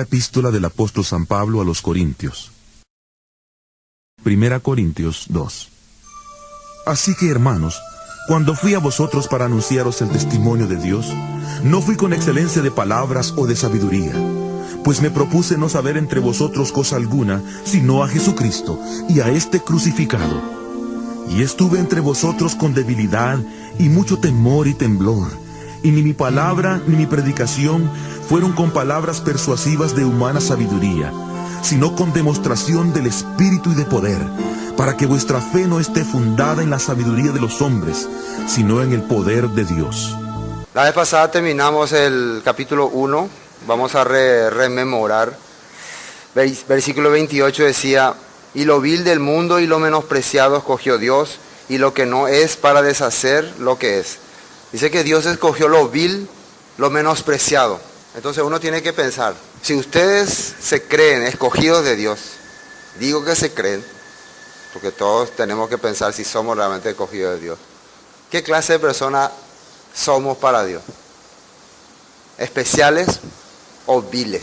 Epístola del apóstol San Pablo a los Corintios. 1 Corintios 2. Así que, hermanos, cuando fui a vosotros para anunciaros el testimonio de Dios, no fui con excelencia de palabras o de sabiduría, pues me propuse no saber entre vosotros cosa alguna, sino a Jesucristo y a este crucificado. Y estuve entre vosotros con debilidad y mucho temor y temblor, y ni mi palabra ni mi predicación fueron con palabras persuasivas de humana sabiduría, sino con demostración del Espíritu y de poder, para que vuestra fe no esté fundada en la sabiduría de los hombres, sino en el poder de Dios. La vez pasada terminamos el capítulo 1, vamos a rememorar. Versículo 28 decía: y lo vil del mundo y lo menospreciado escogió Dios, y lo que no es para deshacer lo que es. Dice que Dios escogió lo vil, lo menospreciado. Entonces uno tiene que pensar, si ustedes se creen escogidos de Dios, digo que se creen, porque todos tenemos que pensar si somos realmente escogidos de Dios. ¿Qué clase de personas somos para Dios? ¿Especiales o viles?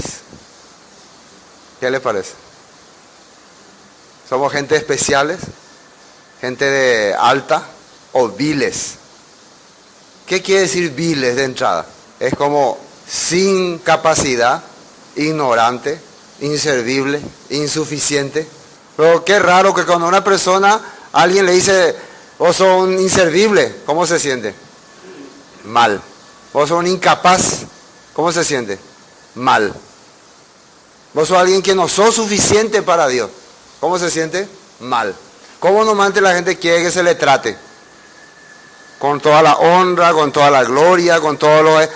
¿Qué les parece? ¿Somos gente especiales? ¿Gente de alta o viles? ¿Qué quiere decir viles de entrada? Es como sin capacidad, ignorante, inservible, insuficiente. Pero qué raro que cuando a una persona, alguien le dice: vos sos un inservible, ¿cómo se siente? Mal. Vos sos un incapaz, ¿cómo se siente? Mal. Vos sos alguien que no sos suficiente para Dios, ¿cómo se siente? Mal. ¿Cómo normalmente la gente quiere que se le trate? Con toda la honra, con toda la gloria, con todo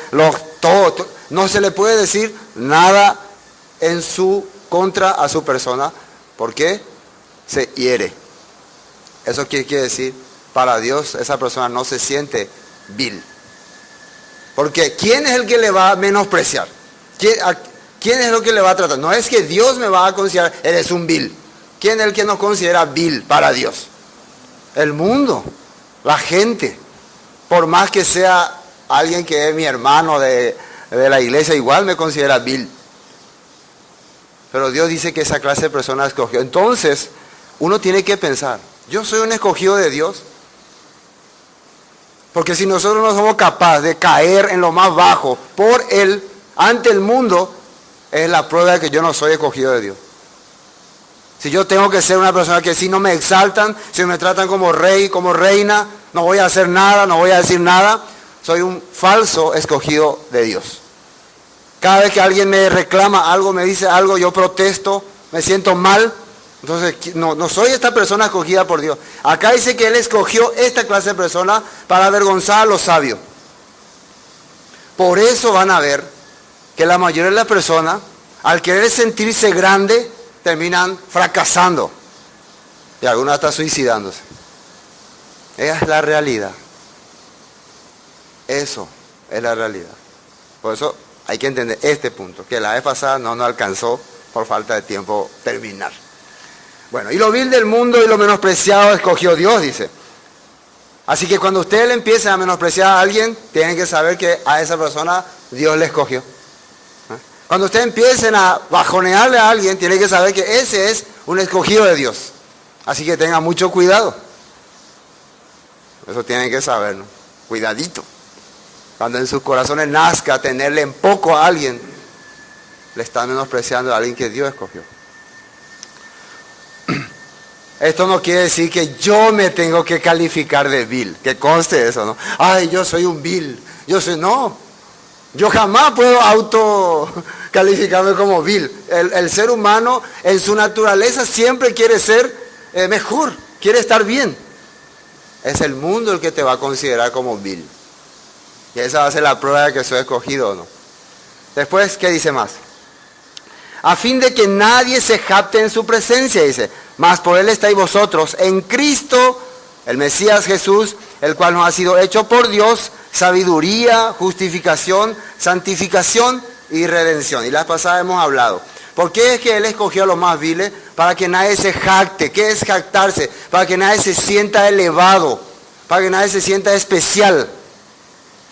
todo. No se le puede decir nada en su contra a su persona. ¿Por qué? Se hiere. ¿Eso qué quiere decir? Para Dios esa persona no se siente vil. Porque ¿quién es el que le va a menospreciar? ¿Quién es el que le va a tratar? No es que Dios me va a considerar, eres un vil. ¿Quién es el que nos considera vil para Dios? El mundo, la gente. Por más que sea alguien que es mi hermano de la iglesia, igual me considera vil. Pero Dios dice que esa clase de personas escogió. Entonces, uno tiene que pensar, ¿yo soy un escogido de Dios? Porque si nosotros no somos capaces de caer en lo más bajo por Él, ante el mundo, es la prueba de que yo no soy escogido de Dios. Si yo tengo que ser una persona que si no me exaltan, si me tratan como rey, como reina, no voy a hacer nada, no voy a decir nada, soy un falso escogido de Dios. Cada vez que alguien me reclama algo, me dice algo, yo protesto, me siento mal, entonces no soy esta persona escogida por Dios. Acá dice que Él escogió esta clase de persona para avergonzar a los sabios. Por eso van a ver que la mayoría de las personas, al querer sentirse grande, terminan fracasando. Y algunos hasta suicidándose. Esa es la realidad. Eso es la realidad. Por eso hay que entender este punto, que la vez pasada no nos alcanzó por falta de tiempo terminar. Bueno, y lo vil del mundo y lo menospreciado escogió Dios, dice. Así que cuando ustedes le empiecen a menospreciar a alguien, tienen que saber que a esa persona Dios le escogió. Cuando ustedes empiecen a bajonearle a alguien, tienen que saber que ese es un escogido de Dios. Así que tengan mucho cuidado. Eso tienen que saber, ¿no? Cuidadito. Cuando en sus corazones nazca tenerle en poco a alguien, le están menospreciando a alguien que Dios escogió. Esto no quiere decir que yo me tengo que calificar de vil, que conste eso, ¿no? Ay, yo soy un vil, no. Yo jamás puedo autocalificarme como vil. El ser humano en su naturaleza siempre quiere ser mejor, quiere estar bien. Es el mundo el que te va a considerar como vil. Y esa va a ser la prueba de que soy escogido o no. Después, ¿qué dice más? A fin de que nadie se jacte en su presencia, dice. Mas por Él estáis vosotros en Cristo, el Mesías Jesús, el cual nos ha sido hecho por Dios sabiduría, justificación, santificación y redención. Y las pasadas hemos hablado. ¿Por qué es que Él escogió a los más viles? Para que nadie se jacte. ¿Qué es jactarse? Para que nadie se sienta elevado, para que nadie se sienta especial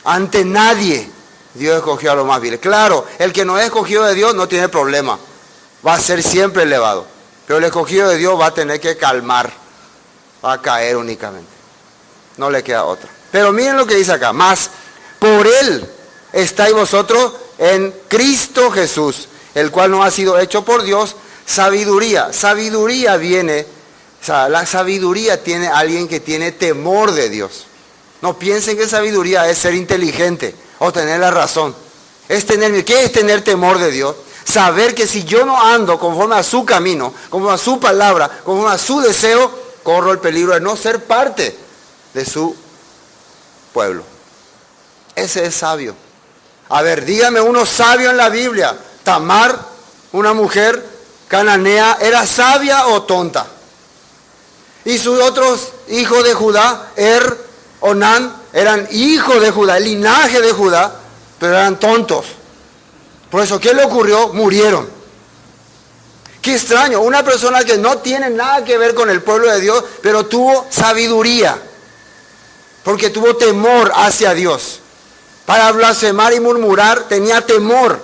ante nadie. Dios escogió a los más viles. Claro, el que no es escogido de Dios no tiene problema. Va a ser siempre elevado. Pero el escogido de Dios va a tener que calmar. Va a caer únicamente. No le queda otra. Pero miren lo que dice acá. Más, por Él estáis vosotros en Cristo Jesús, el cual no ha sido hecho por Dios sabiduría. Sabiduría viene, o sea, la sabiduría tiene alguien que tiene temor de Dios. No piensen que sabiduría es ser inteligente o tener la razón. ¿Qué es tener temor de Dios? Saber que si yo no ando conforme a su camino, conforme a su palabra, conforme a su deseo, corro el peligro de no ser parte de su pueblo. Ese es sabio. A ver, dígame uno sabio en la Biblia. Tamar, una mujer cananea, ¿era sabia o tonta? Y sus otros hijos de Judá, Onán, eran hijos de Judá, el linaje de Judá, pero eran tontos. Por eso, ¿qué le ocurrió? Murieron. Qué extraño, una persona que no tiene nada que ver con el pueblo de Dios, pero tuvo sabiduría, porque tuvo temor hacia Dios. Para blasfemar y murmurar tenía temor,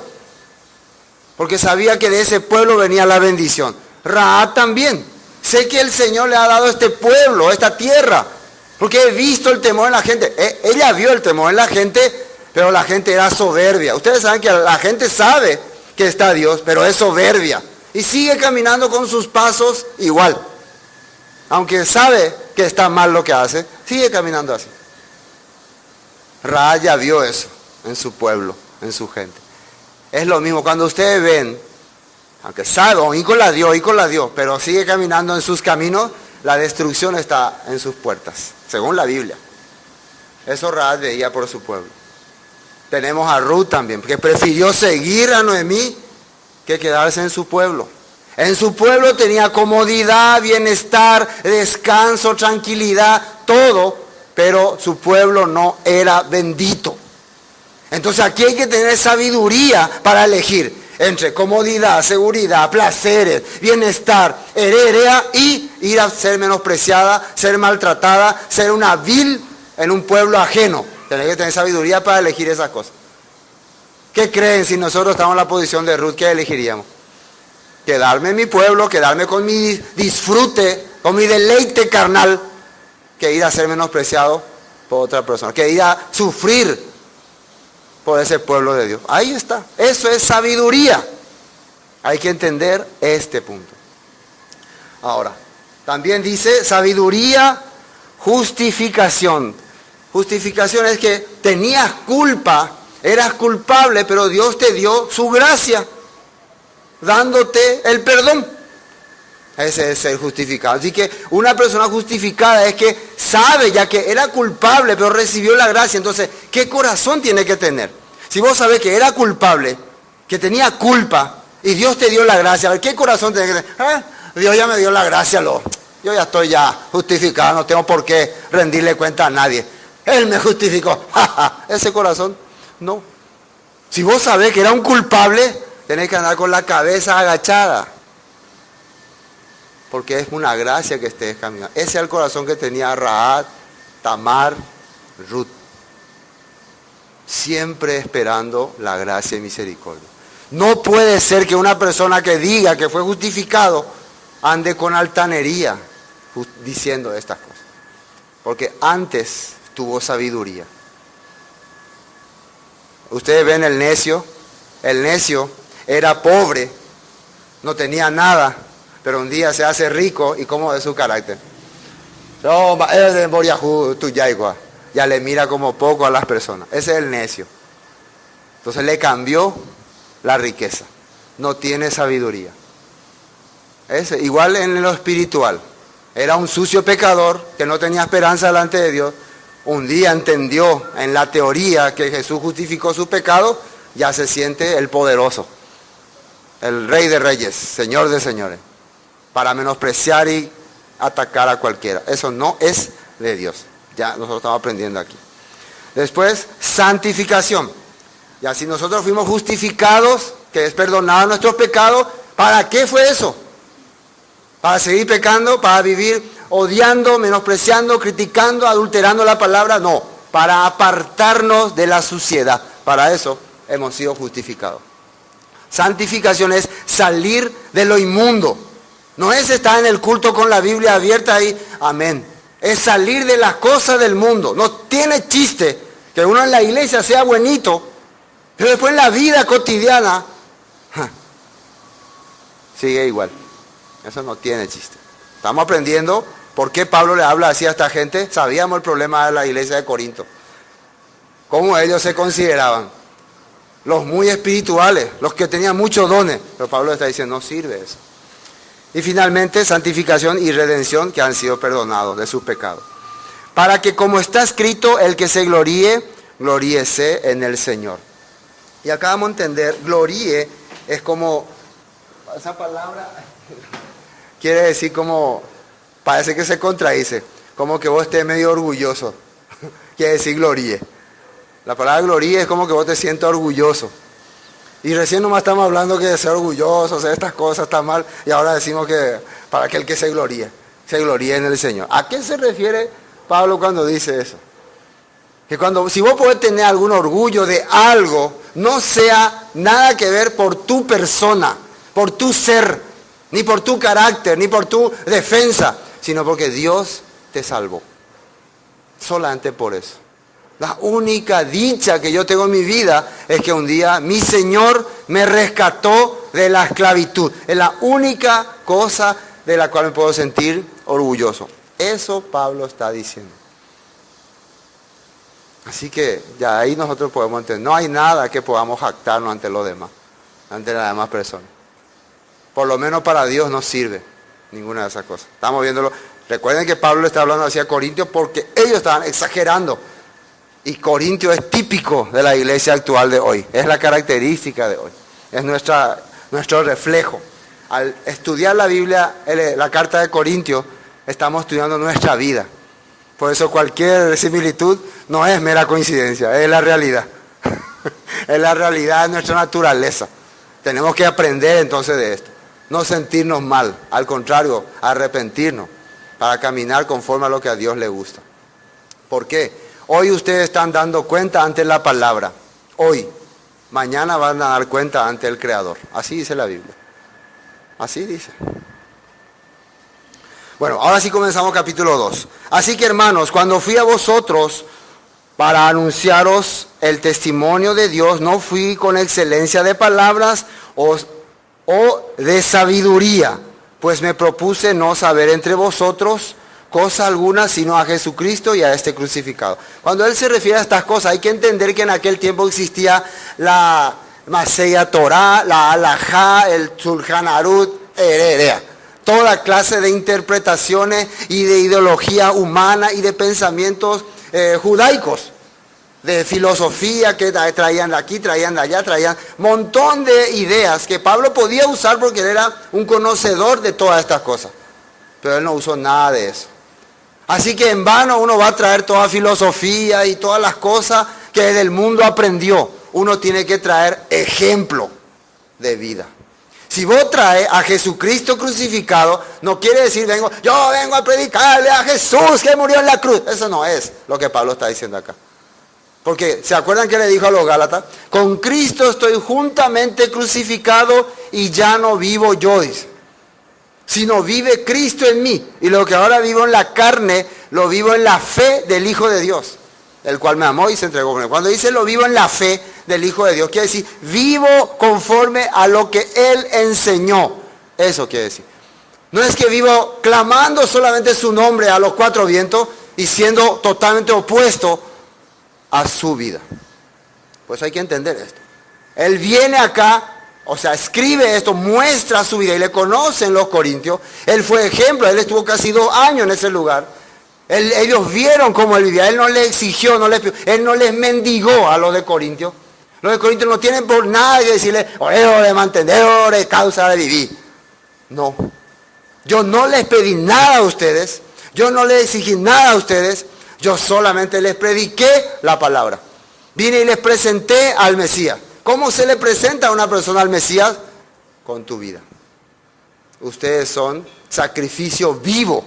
porque sabía que de ese pueblo venía la bendición. Rahab también. Sé que el Señor le ha dado este pueblo, esta tierra, porque he visto el temor en la gente. Ella vio el temor en la gente, pero la gente era soberbia. Ustedes saben que la gente sabe que está Dios, pero es soberbia. Y sigue caminando con sus pasos igual. Aunque sabe que está mal lo que hace, sigue caminando así. Rahab ya vio eso en su pueblo, en su gente. Es lo mismo cuando ustedes ven, aunque sabe, oí con la Dios, pero sigue caminando en sus caminos, la destrucción está en sus puertas, según la Biblia. Eso Rahab veía por su pueblo. Tenemos a Ruth también, que prefirió seguir a Noemí que quedarse en su pueblo. En su pueblo tenía comodidad, bienestar, descanso, tranquilidad, todo, pero su pueblo no era bendito. Entonces aquí hay que tener sabiduría para elegir entre comodidad, seguridad, placeres, bienestar, heredera y ir a ser menospreciada, ser maltratada, ser una vil en un pueblo ajeno. Tenés que tener sabiduría para elegir esas cosas. ¿Qué creen si nosotros estamos en la posición de Ruth? ¿Qué elegiríamos? Quedarme en mi pueblo, quedarme con mi disfrute, con mi deleite carnal, que ir a ser menospreciado por otra persona, que ir a sufrir por ese pueblo de Dios. Ahí está. Eso es sabiduría. Hay que entender este punto. Ahora, también dice sabiduría, justificación. Justificación es que tenías culpa, eras culpable, pero Dios te dio su gracia, dándote el perdón. Ese es ser justificado. Así que una persona justificada es que sabe ya que era culpable, pero recibió la gracia. Entonces, ¿qué corazón tiene que tener? Si vos sabés que era culpable, que tenía culpa, y Dios te dio la gracia, a ver, ¿qué corazón tiene que tener? Dios ya me dio la gracia, yo ya estoy ya justificado, no tengo por qué rendirle cuenta a nadie. Él me justificó. Ese corazón, no. Si vos sabés que era un culpable, tenés que andar con la cabeza agachada. Porque es una gracia que estés caminando. Ese es el corazón que tenía Rahab, Tamar, Ruth. Siempre esperando la gracia y misericordia. No puede ser que una persona que diga que fue justificado ande con altanería diciendo estas cosas. Porque antes tuvo sabiduría. Ustedes ven el necio era pobre, no tenía nada. Pero un día se hace rico y cómo es su carácter. Ya le mira como poco a las personas. Ese es el necio. Entonces le cambió la riqueza. No tiene sabiduría. Igual en lo espiritual. Era un sucio pecador que no tenía esperanza delante de Dios. Un día entendió en la teoría que Jesús justificó su pecado. Ya se siente el poderoso. El rey de reyes, señor de señores. Para menospreciar y atacar a cualquiera. Eso no es de Dios. Ya nosotros estamos aprendiendo aquí. Después, santificación. Y así nosotros fuimos justificados, que es perdonar nuestros pecados. ¿Para qué fue eso? ¿Para seguir pecando? ¿Para vivir odiando, menospreciando, criticando, adulterando la palabra? No, para apartarnos de la suciedad. Para eso hemos sido justificados. Santificación es salir de lo inmundo. No es estar en el culto con la Biblia abierta ahí, amén. Es salir de las cosas del mundo. No tiene chiste que uno en la iglesia sea buenito, pero después en la vida cotidiana sigue igual. Eso no tiene chiste. Estamos aprendiendo por qué Pablo le habla así a esta gente. Sabíamos el problema de la iglesia de Corinto. Cómo ellos se consideraban. Los muy espirituales, los que tenían muchos dones. Pero Pablo está diciendo, no sirve eso. Y finalmente, santificación y redención, que han sido perdonados de sus pecados. Para que, como está escrito, el que se gloríe, gloríese en el Señor. Y acá vamos a entender, gloríe es como, esa palabra quiere decir como, parece que se contradice, como que vos estés medio orgulloso. Quiere decir gloríe. La palabra gloríe es como que vos te sientas orgulloso. Y recién nomás estamos hablando que de ser orgulloso, hacer estas cosas está mal, y ahora decimos que para aquel que se gloríe en el Señor. ¿A qué se refiere Pablo cuando dice eso? Que si vos podés tener algún orgullo de algo, no sea nada que ver por tu persona, por tu ser, ni por tu carácter, ni por tu defensa, sino porque Dios te salvó. Solamente por eso. La única dicha que yo tengo en mi vida es que un día mi Señor me rescató de la esclavitud. Es la única cosa de la cual me puedo sentir orgulloso. Eso Pablo está diciendo. Así que ya ahí nosotros podemos entender. No hay nada que podamos jactarnos ante los demás, ante las demás personas. Por lo menos para Dios no sirve ninguna de esas cosas. Estamos viéndolo. Recuerden que Pablo le está hablando hacia Corintios porque ellos estaban exagerando. Y Corintio es típico de la iglesia actual de hoy. Es la característica de hoy. Es nuestro reflejo. Al estudiar la Biblia, la carta de Corintios, estamos estudiando nuestra vida. Por eso cualquier similitud no es mera coincidencia, es la realidad. Es la realidad de nuestra naturaleza. Tenemos que aprender entonces de esto. No sentirnos mal, al contrario, arrepentirnos para caminar conforme a lo que a Dios le gusta. ¿Por qué? Hoy ustedes están dando cuenta ante la palabra. Hoy. Mañana van a dar cuenta ante el Creador. Así dice la Biblia. Así dice. Bueno, ahora sí comenzamos capítulo 2. Así que hermanos, cuando fui a vosotros para anunciaros el testimonio de Dios, no fui con excelencia de palabras o de sabiduría, pues me propuse no saber entre vosotros cosa alguna sino a Jesucristo y a este crucificado. Cuando él se refiere a estas cosas, hay que entender que en aquel tiempo existía la Maseya Torah, la Alajá, el Shulchan Aruch, toda clase de interpretaciones y de ideología humana y de pensamientos judaicos, de filosofía que traían de aquí, traían de allá, traían un montón de ideas que Pablo podía usar porque él era un conocedor de todas estas cosas, pero él no usó nada de eso. Así que en vano uno va a traer toda filosofía y todas las cosas que del mundo aprendió. Uno tiene que traer ejemplo de vida. Si vos traes a Jesucristo crucificado, no quiere decir yo vengo a predicarle a Jesús que murió en la cruz. Eso no es lo que Pablo está diciendo acá. Porque, ¿se acuerdan que le dijo a los Gálatas? Con Cristo estoy juntamente crucificado y ya no vivo yo, dice. Sino vive Cristo en mí. Y lo que ahora vivo en la carne, lo vivo en la fe del Hijo de Dios, el cual me amó y se entregó por mí. Cuando dice lo vivo en la fe del Hijo de Dios, quiere decir, vivo conforme a lo que Él enseñó. Eso quiere decir. No es que vivo clamando solamente su nombre a los cuatro vientos y siendo totalmente opuesto a su vida. Pues hay que entender esto. Él viene acá, o sea, escribe esto, muestra su vida y le conocen los corintios. Él fue ejemplo, él estuvo casi 2 años en ese lugar. Ellos vieron cómo él vivía, él no les exigió, él no les mendigó a los de Corintios. Los de Corintios no tienen por nada que decirle, oreo de mantener, oreo de causa de vivir. No, yo no les pedí nada a ustedes, yo no les exigí nada a ustedes, yo solamente les prediqué la palabra. Vine y les presenté al Mesías. ¿Cómo se le presenta a una persona al Mesías? Con tu vida. Ustedes son sacrificio vivo.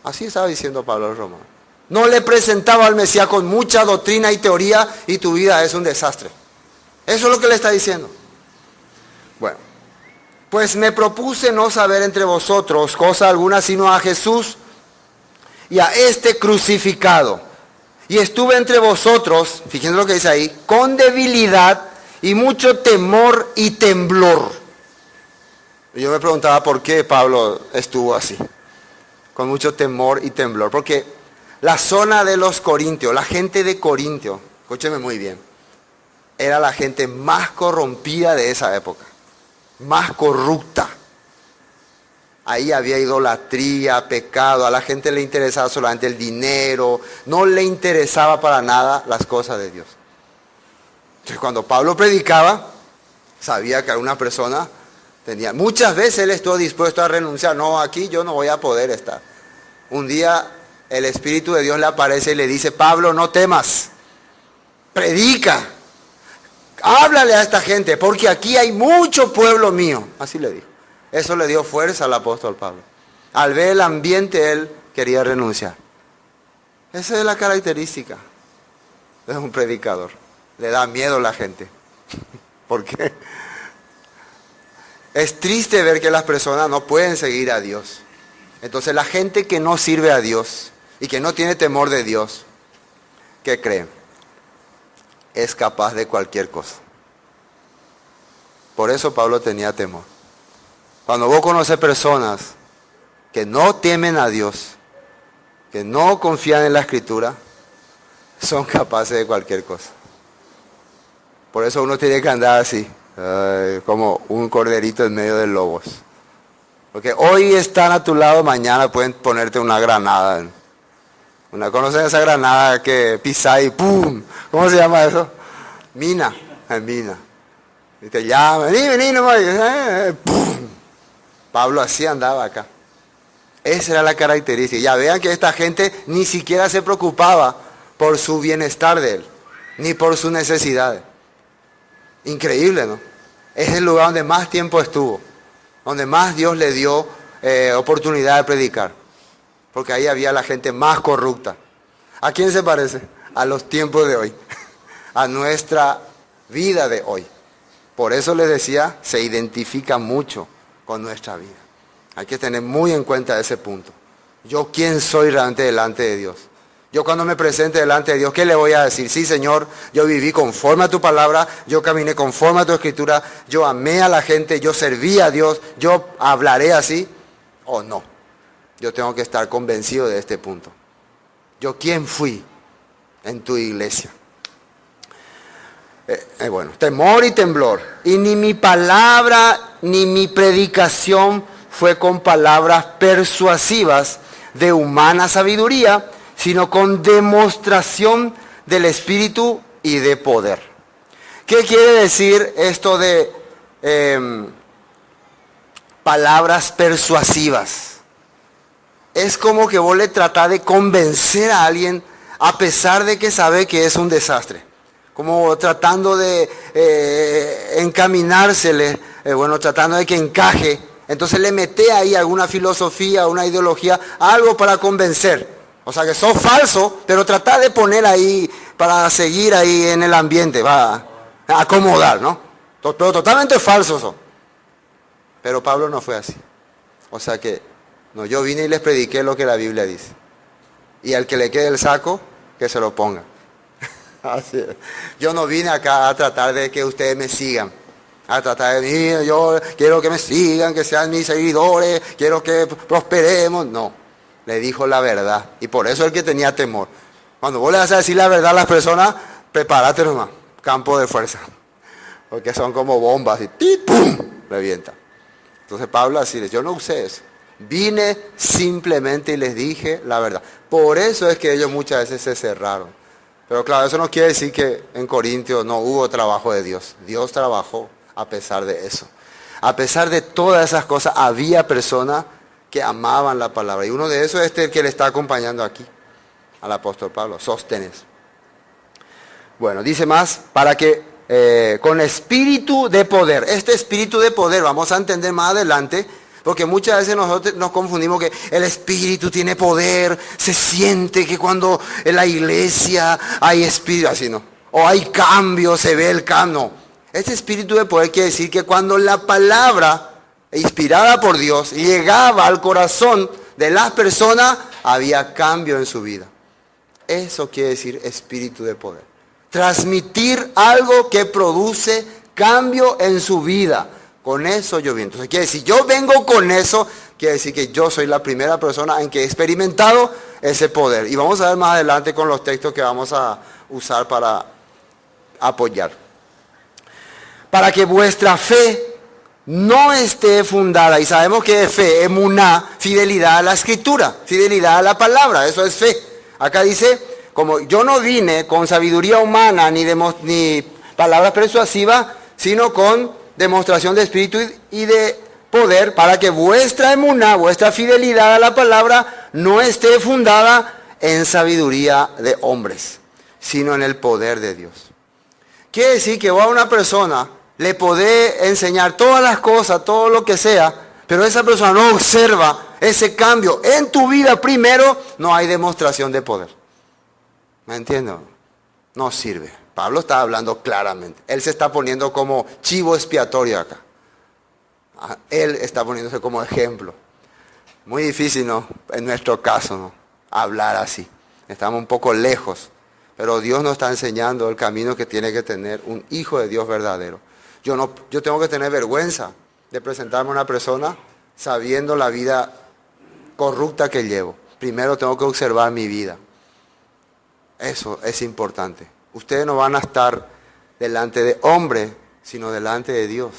Así estaba diciendo Pablo al Romano. No le presentaba al Mesías con mucha doctrina y teoría y tu vida es un desastre. Eso es lo que le está diciendo. Bueno, pues me propuse no saber entre vosotros cosa alguna sino a Jesús y a este crucificado. Y estuve entre vosotros, fíjense lo que dice ahí, con debilidad y mucho temor y temblor. Y yo me preguntaba por qué Pablo estuvo así, con mucho temor y temblor. Porque la zona de los corintios, la gente de Corintio, escúcheme muy bien, era la gente más corrompida de esa época, más corrupta. Ahí había idolatría, pecado, a la gente le interesaba solamente el dinero, no le interesaba para nada las cosas de Dios. Entonces cuando Pablo predicaba, sabía que alguna persona tenía, muchas veces él estuvo dispuesto a renunciar, no, aquí yo no voy a poder estar. Un día el Espíritu de Dios le aparece y le dice, Pablo, no temas, predica, háblale a esta gente, porque aquí hay mucho pueblo mío, así le dijo. Eso le dio fuerza al apóstol Pablo. Al ver el ambiente, él quería renunciar. Esa es la característica de un predicador. Le da miedo a la gente. ¿Por qué? Es triste ver que las personas no pueden seguir a Dios. Entonces la gente que no sirve a Dios y que no tiene temor de Dios, ¿qué creen? Es capaz de cualquier cosa. Por eso Pablo tenía temor. Cuando vos conoces personas que no temen a Dios, que no confían en la Escritura, son capaces de cualquier cosa. Por eso uno tiene que andar así, como un corderito en medio de lobos. Porque hoy están a tu lado, mañana pueden ponerte una granada. ¿Conocen esa granada que pisa y ¡pum! ¿Cómo se llama eso? Mina, mina. Y te llaman, vení nomás, ¡pum! Pablo así andaba acá. Esa era la característica. Ya vean que esta gente ni siquiera se preocupaba por su bienestar de él, ni por sus necesidades. Increíble, ¿no? Es el lugar donde más tiempo estuvo, donde más Dios le dio oportunidad de predicar. Porque ahí había la gente más corrupta. ¿A quién se parece? A los tiempos de hoy, a nuestra vida de hoy. Por eso les decía, se identifica mucho con nuestra vida. Hay que tener muy en cuenta ese punto. Yo, ¿quién soy realmente delante de Dios? Yo cuando me presente delante de Dios, ¿qué le voy a decir? Sí, Señor, yo viví conforme a tu palabra, yo caminé conforme a tu escritura, yo amé a la gente, yo serví a Dios, yo hablaré así, o no. Yo tengo que estar convencido de este punto. Yo, ¿quién fui en tu iglesia? Bueno, temor y temblor. Y ni mi palabra ni mi predicación fue con palabras persuasivas de humana sabiduría, sino con demostración del Espíritu y de poder. ¿Qué quiere decir esto de palabras persuasivas? Es como que vos le tratás de convencer a alguien a pesar de que sabe que es un desastre. Como tratando de encaminársele, tratando de que encaje. Entonces le mete ahí alguna filosofía, una ideología, algo para convencer. O sea que sos falso, pero trata de poner ahí, para seguir ahí en el ambiente, va a acomodar, ¿no? Pero totalmente falsos son. Pero Pablo no fue así. O sea que, no, yo vine y les prediqué lo que la Biblia dice. Y al que le quede el saco, que se lo ponga. Así es. Yo no vine acá a tratar de que ustedes me sigan. A tratar de mí, yo quiero que me sigan, que sean mis seguidores, quiero que prosperemos. No, le dijo la verdad. Y por eso el que tenía temor. Cuando vos le vas a decir la verdad a las personas, prepárate nomás, campo de fuerza. Porque son como bombas y ¡pum! Revienta. Entonces Pablo así dice, yo no usé eso. Vine simplemente y les dije la verdad. Por eso es que ellos muchas veces se cerraron. Pero claro, eso no quiere decir que en Corintios no hubo trabajo de Dios. Dios trabajó a pesar de eso. A pesar de todas esas cosas, había personas que amaban la palabra. Y uno de esos es el que le está acompañando aquí, al apóstol Pablo, Sóstenes. Bueno, dice más, para que con espíritu de poder. Este espíritu de poder, vamos a entender más adelante, porque muchas veces nosotros nos confundimos que el Espíritu tiene poder, se siente que cuando en la iglesia hay Espíritu, así no. O hay cambio, se ve el cambio. No, Este espíritu de poder quiere decir que cuando la palabra inspirada por Dios llegaba al corazón de las personas, había cambio en su vida. Eso quiere decir espíritu de poder. Transmitir algo que produce cambio en su vida. Con eso yo vengo. Entonces quiere decir, yo vengo con eso, quiere decir que yo soy la primera persona en que he experimentado ese poder. Y vamos a ver más adelante con los textos que vamos a usar para apoyar. Para que vuestra fe no esté fundada, y sabemos que es fe, emuná, fidelidad a la escritura, fidelidad a la palabra, eso es fe. Acá dice, como yo no vine con sabiduría humana ni palabras persuasivas, sino con demostración de espíritu y de poder, para que vuestra emuná, vuestra fidelidad a la palabra, no esté fundada en sabiduría de hombres, sino en el poder de Dios. Quiere decir que vos a una persona le podés enseñar todas las cosas, todo lo que sea, pero esa persona no observa ese cambio en tu vida primero, no hay demostración de poder. ¿Me entiendes? No sirve. Pablo está hablando claramente. Él se está poniendo como chivo expiatorio acá. Él está poniéndose como ejemplo. Muy difícil, ¿no? En nuestro caso, ¿no? Hablar así. Estamos un poco lejos. Pero Dios nos está enseñando el camino que tiene que tener un hijo de Dios verdadero. Yo tengo que tener vergüenza de presentarme a una persona sabiendo la vida corrupta que llevo. Primero tengo que observar mi vida. Eso es importante. Ustedes no van a estar delante de hombre, sino delante de Dios.